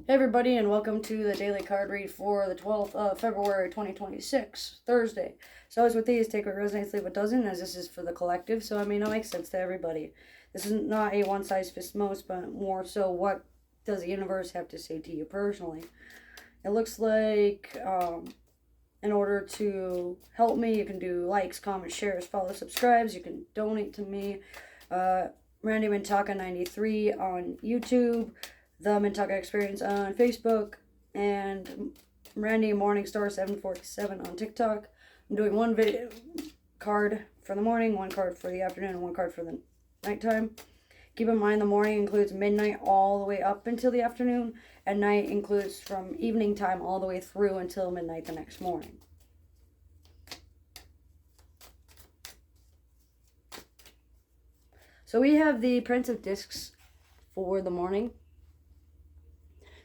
Hey everybody, and welcome to the daily card read for the 12th of February 2026, Thursday. So as with these, take what resonates, leave what doesn't, as this is for the collective, so it may not make sense to everybody. This is not a one-size-fits-most, but more so what does the universe have to say to you personally. It looks like in order to help me, you can do likes, comments, shares, follow, subscribes. You can donate to me. Randy Mintaka 93 on YouTube, The Mintaka Experience on Facebook, and Randy Morningstar 747 on TikTok. I'm doing one video card for the morning, one card for the afternoon, and one card for the nighttime. Keep in mind the morning includes midnight all the way up until the afternoon, and night includes from evening time all the way through until midnight the next morning. So we have the Prince of Discs for the morning.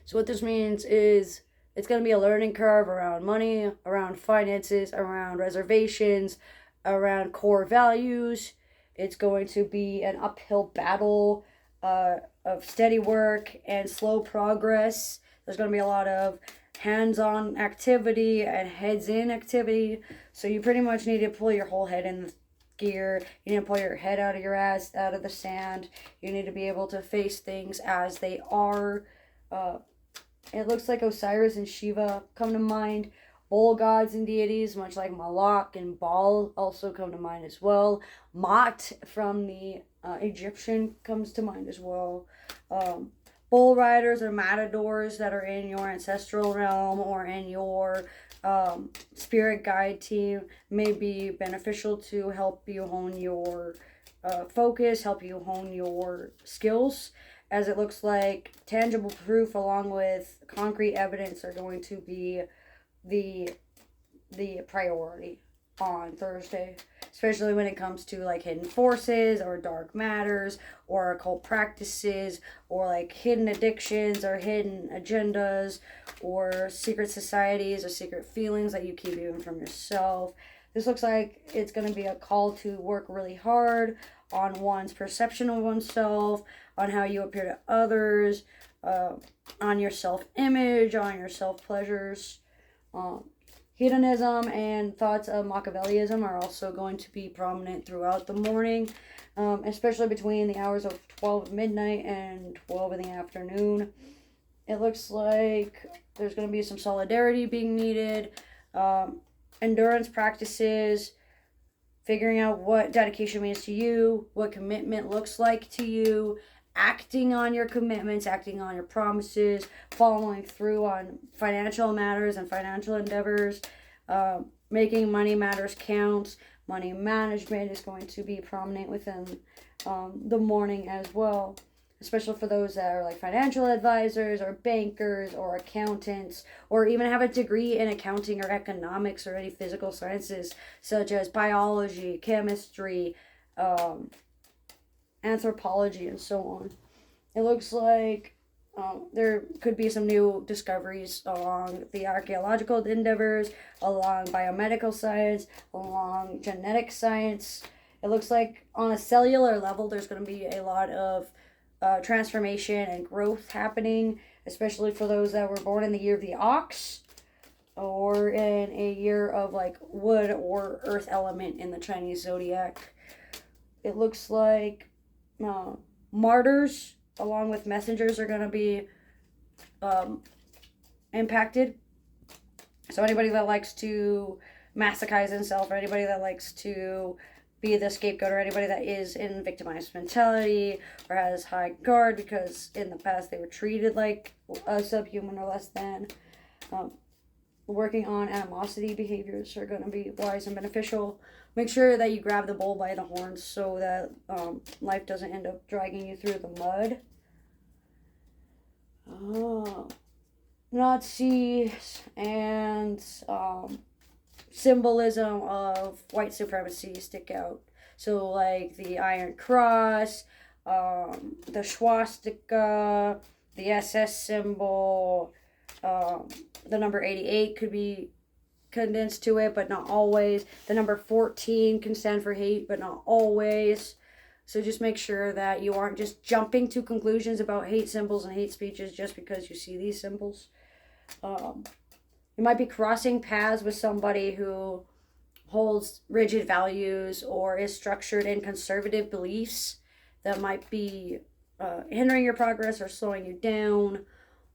So what this means is it's going to be a learning curve around money, around finances, around reservations, around core values. It's going to be an uphill battle of steady work and slow progress. There's going to be a lot of hands-on activity and heads-in activity. So you pretty much need to pull your whole head in the gear. You need to pull your head out of your ass, out of the sand. You need to be able to face things as they are. It looks like Osiris and Shiva come to mind. Bull gods and deities, much like Malak and Baal, also come to mind as well. Mot from the Egyptian comes to mind as well. Bull riders or matadors that are in your ancestral realm or in your spirit guide team may be beneficial to help you hone your focus, help you hone your skills, as it looks like tangible proof along with concrete evidence are going to be the priority on Thursday, especially when it comes to like hidden forces or dark matters or occult practices or like hidden addictions or hidden agendas or secret societies or secret feelings that you keep even from yourself. This looks like it's going to be a call to work really hard on one's perception of oneself, on how you appear to others, on your self-image, on your self-pleasures. Hedonism and thoughts of Machiavellism are also going to be prominent throughout the morning, especially between the hours of 12 midnight and 12 in the afternoon. It looks like there's going to be some solidarity being needed, endurance practices, figuring out what dedication means to you, what commitment looks like to you, acting on your commitments, acting on your promises, following through on financial matters and financial endeavors, making money matters count. Money management is going to be prominent within the morning as well, especially for those that are like financial advisors or bankers or accountants or even have a degree in accounting or economics or any physical sciences such as biology, chemistry, anthropology, and so on. It looks like there could be some new discoveries along the archaeological endeavors, along biomedical science, along genetic science. It looks like on a cellular level, there's going to be a lot of transformation and growth happening, especially for those that were born in the year of the ox or in a year of like wood or earth element in the Chinese zodiac. It looks like martyrs along with messengers are going to be impacted. So anybody that likes to masochize himself, or anybody that likes to be the scapegoat, or anybody that is in victimized mentality or has high guard because in the past they were treated like a subhuman or less than, working on animosity behaviors are going to be wise and beneficial. Make sure that you grab the bull by the horns so that life doesn't end up dragging you through the mud. Nazis and symbolism of white supremacy stick out. So like the Iron Cross, the swastika, the SS symbol, the number 88 could be condensed to it, but not always. The number 14 can stand for hate, but not always. So just make sure that you aren't just jumping to conclusions about hate symbols and hate speeches just because you see these symbols. You might be crossing paths with somebody who holds rigid values or is structured in conservative beliefs that might be hindering your progress or slowing you down.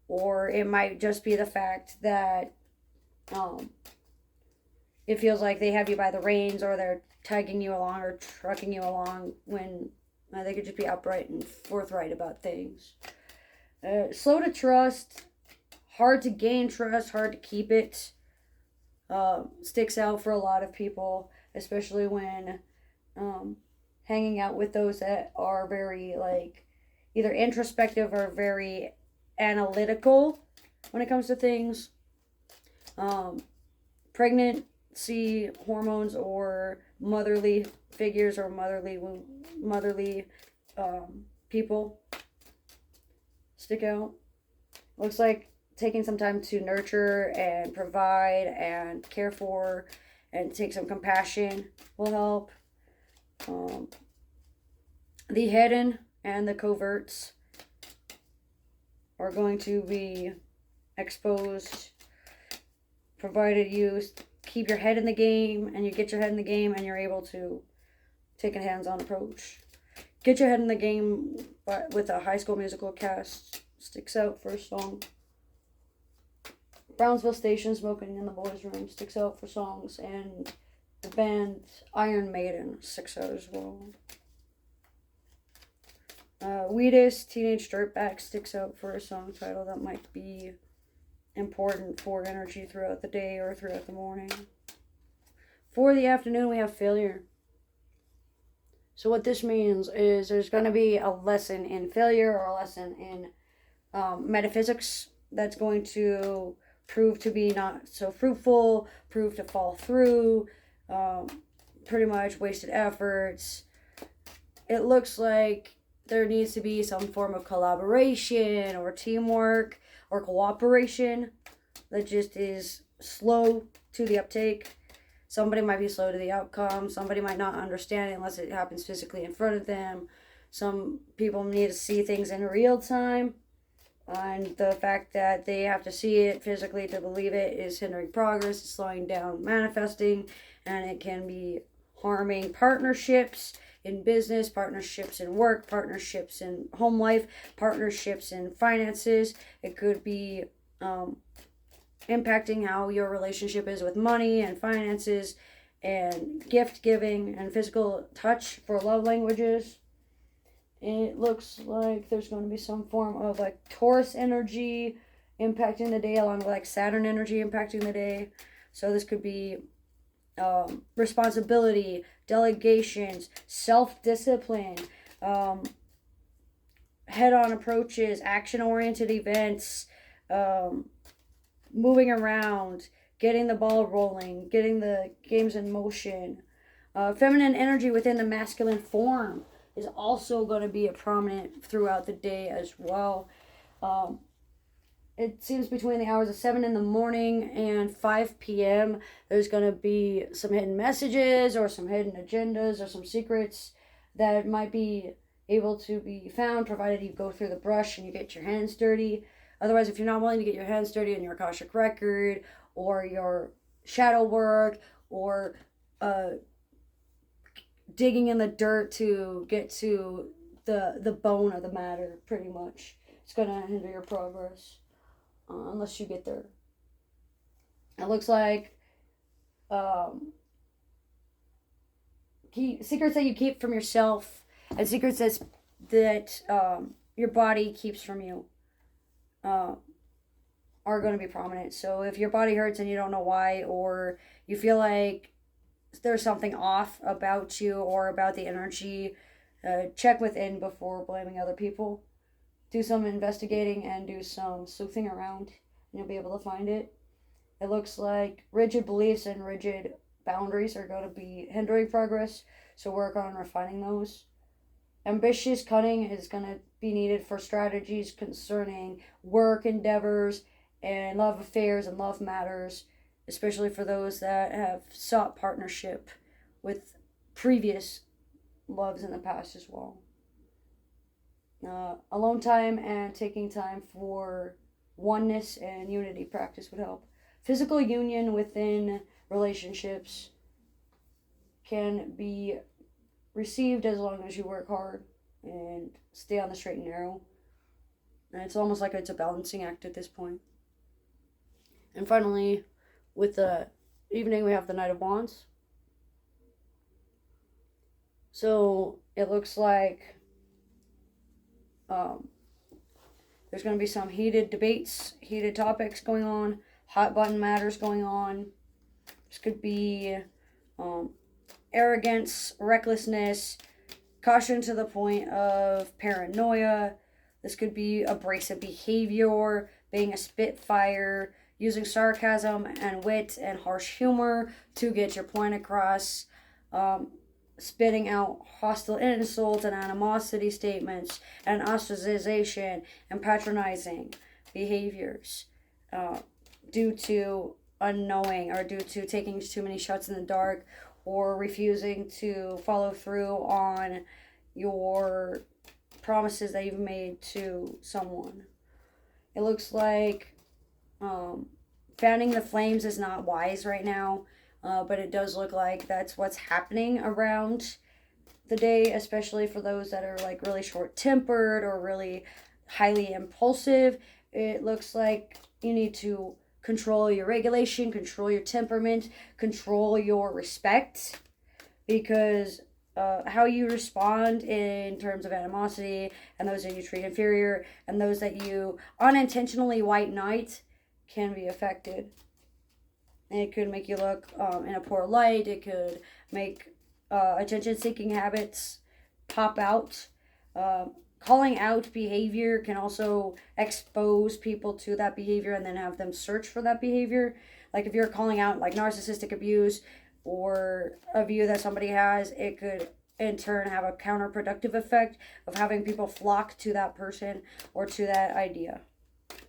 Or it might just be the fact that it feels like they have you by the reins, or they're tagging you along or trucking you along when they could just be upright and forthright about things. Slow to trust, hard to gain trust, hard to keep it. Sticks out for a lot of people, especially when hanging out with those that are very like either introspective or very analytical when it comes to things. Pregnancy hormones or motherly figures or motherly people stick out. Looks like taking some time to nurture and provide and care for and take some compassion will help. The hidden and the coverts are going to be exposed, provided you keep your head in the game and you get your head in the game and you're able to take a hands-on approach. Get your head in the game, but with a High School Musical cast sticks out for a song. Brownsville Station, Smoking in the Boys' Room sticks out for songs, and the band Iron Maiden sticks out as well. Wheatus, Teenage Dirtbag sticks out for a song title that might be important for energy throughout the day or throughout the morning. For the afternoon, we have Failure. So what this means is there's going to be a lesson in failure or a lesson in metaphysics that's going to prove to be not so fruitful, prove to fall through, pretty much wasted efforts. It looks like there needs to be some form of collaboration or teamwork or cooperation that just is slow to the uptake. Somebody might be slow to the outcome. Somebody might not understand it unless it happens physically in front of them. Some people need to see things in real time. And the fact that they have to see it physically to believe it is hindering progress, slowing down manifesting, and it can be harming partnerships in business, partnerships in work, partnerships in home life, partnerships in finances. It could be impacting how your relationship is with money and finances and gift giving and physical touch for love languages. It looks like there's going to be some form of like Taurus energy impacting the day, along with like Saturn energy impacting the day. So this could be responsibility, delegations, self-discipline, head-on approaches, action-oriented events, moving around, getting the ball rolling, getting the games in motion. Feminine energy within the masculine form is also going to be a prominent throughout the day as well. It seems between the hours of 7 in the morning and 5 p.m. there's going to be some hidden messages or some hidden agendas or some secrets that might be able to be found, provided you go through the brush and you get your hands dirty. Otherwise, if you're not willing to get your hands dirty in your Akashic record or your shadow work or digging in the dirt to get to the bone of the matter, pretty much, it's going to hinder your progress unless you get there. It looks like secrets that you keep from yourself and secrets that your body keeps from you are going to be prominent. So if your body hurts and you don't know why, or you feel like there's something off about you or about the energy, check within before blaming other people. Do some investigating and do some sleuthing around, and you'll be able to find it. It looks like rigid beliefs and rigid boundaries are going to be hindering progress, so work on refining those. Ambitious cunning is going to be needed for strategies concerning work endeavors and love affairs and love matters, especially for those that have sought partnership with previous loves in the past as well. Alone time and taking time for oneness and unity practice would help. Physical union within relationships can be received as long as you work hard and stay on the straight and narrow. And it's almost like it's a balancing act at this point. And finally, with the evening, we have the Knight of Wands. So it looks like there's going to be some heated debates, heated topics going on, hot button matters going on. This could be arrogance, recklessness, caution to the point of paranoia. This could be abrasive behavior, being a spitfire, using sarcasm and wit and harsh humor to get your point across, spitting out hostile insults and animosity statements and ostracization and patronizing behaviors due to unknowing or due to taking too many shots in the dark or refusing to follow through on your promises that you've made to someone. It looks like fanning the flames is not wise right now. But it does look like that's what's happening around the day, especially for those that are like really short-tempered or really highly impulsive. It looks like you need to control your regulation, control your temperament, control your respect, because how you respond in terms of animosity and those that you treat inferior and those that you unintentionally white knight can be affected. It could make you look in a poor light. It could make attention-seeking habits pop out. Calling out behavior can also expose people to that behavior and then have them search for that behavior. Like if you're calling out like narcissistic abuse or a view that somebody has, it could in turn have a counterproductive effect of having people flock to that person or to that idea.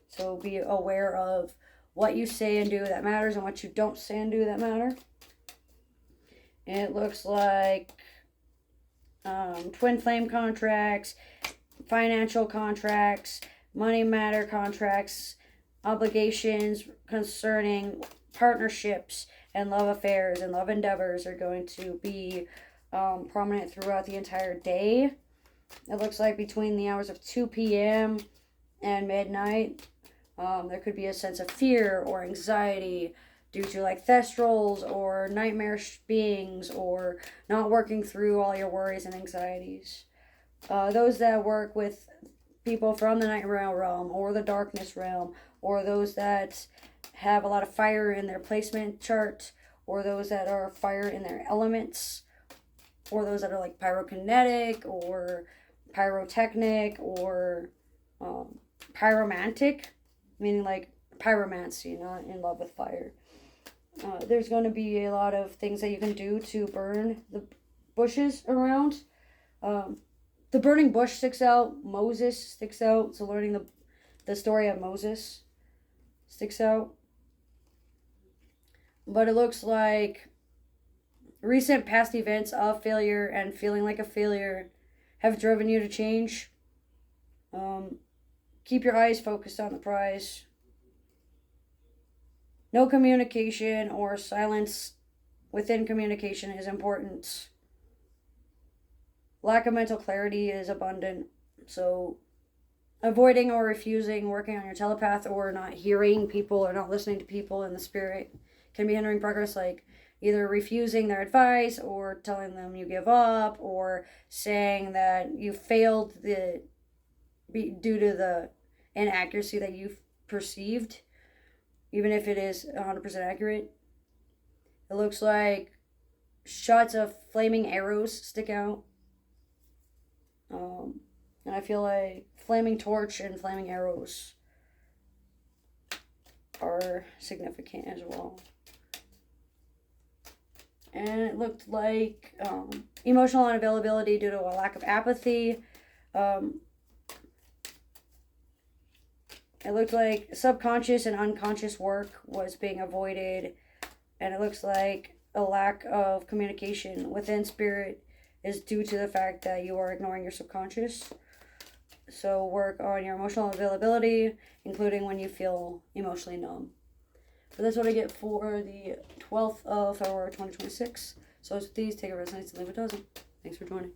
So be aware of what you say and do that matters and what you don't say and do that matter. It looks like twin flame contracts, financial contracts, money matter contracts, obligations concerning partnerships and love affairs and love endeavors are going to be prominent throughout the entire day. It looks like between the hours of 2 p.m. and midnight, there could be a sense of fear or anxiety due to like thestrals or nightmarish beings or not working through all your worries and anxieties. Those that work with people from the night realm or the darkness realm, or those that have a lot of fire in their placement chart, or those that are fire in their elements, or those that are like pyrokinetic or pyrotechnic or pyromantic, meaning like pyromancy, not in love with fire. There's going to be a lot of things that you can do to burn the bushes around. The burning bush sticks out. Moses sticks out. So learning the story of Moses sticks out. But it looks like recent past events of failure and feeling like a failure have driven you to change. Keep your eyes focused on the prize. No communication or silence within communication is important. Lack of mental clarity is abundant. So avoiding or refusing working on your telepath or not hearing people or not listening to people in the spirit can be hindering progress, like either refusing their advice or telling them you give up or saying that you failed due to the inaccuracy that you've perceived, even if it is 100% accurate. It looks like shots of flaming arrows stick out. And I feel like flaming torch and flaming arrows are significant as well. And it looked like emotional unavailability due to a lack of apathy. It looked like subconscious and unconscious work was being avoided. And it looks like a lack of communication within spirit is due to the fact that you are ignoring your subconscious. So work on your emotional availability, including when you feel emotionally numb. But that's what I get for the 12th of February 2026. So as with these, take a resonates and leave a dozen. Thanks for joining.